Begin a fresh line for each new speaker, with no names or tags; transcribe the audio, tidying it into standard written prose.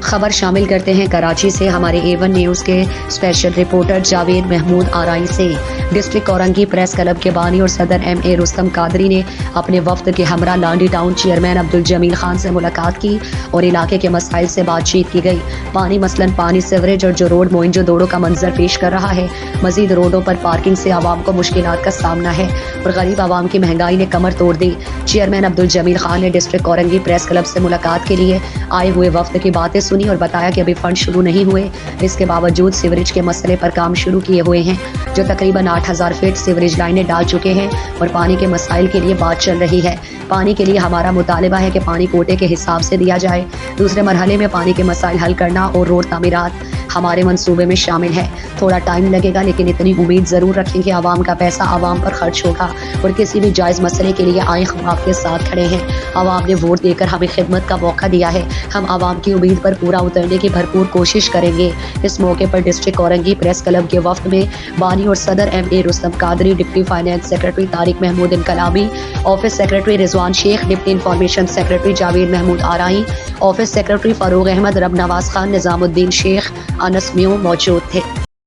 खबर शामिल करते हैं कराची से हमारे A1 न्यूज़ के स्पेशल रिपोर्टर जावेद महमूद आराई से। डिस्ट्रिक्ट औरंगी प्रेस क्लब के बानी और सदर MA रुस्तम कादरी ने अपने वफ्द के हमरा लांडी टाउन चेयरमैन अब्दुल जमील खान से मुलाकात की और इलाके के मसाइल से बातचीत की गई। पानी मसलन पानी, सीवरेज और जो रोड मोइंजो दोड़ों का मंजर पेश कर रहा है। मजीद रोडों पर पार्किंग से आवाम को मुश्किलात का सामना है और गरीब आवाम की महंगाई ने कमर तोड़ दी। चेयरमैन अब्दुल जमील खान ने डिस्ट्रिक्ट औरंगी प्रेस क्लब से मुलाकात के लिए आए हुए वफ्द की बातें सुनी और बताया कि अभी फंड शुरू नहीं हुए, इसके बावजूद सीवरेज के मसले पर काम शुरू किए हुए हैं, जो तकरीबन 8000 फीट सीवरेज लाइनें डाल चुके हैं और पानी के मसाइल के लिए बात चल रही है। पानी के लिए हमारा मुतालिबा है कि पानी कोटे के हिसाब से दिया जाए। दूसरे मरहले में पानी के मसाइल हल करना और रोड तामीरात हमारे मंसूबे में शामिल है। थोड़ा टाइम लगेगा, लेकिन इतनी उम्मीद ज़रूर रखें कि आवाम का पैसा आवाम पर खर्च होगा और किसी भी जायज़ मसले के लिए आए हम आपके साथ खड़े हैं। आवाम ने वोट देकर हमें खिदमत का मौका दिया है, हम आवाम की उम्मीद पर पूरा उतरने की भरपूर कोशिश करेंगे। इस मौके पर डिस्ट्रिक्ट औरंगी प्रेस क्लब के वफ्द में बानी और सदर MA Rustam Qadri, deputy finance secretary Tariq Mahmood Inqalabi, office secretary Rizwan Sheikh, deputy information secretary Javed Mahmood Arai, office secretary Farooq Ahmed, Rab Nawaz Khan, Nizamuddin Sheikh, Anas म्यू मौजूद थे।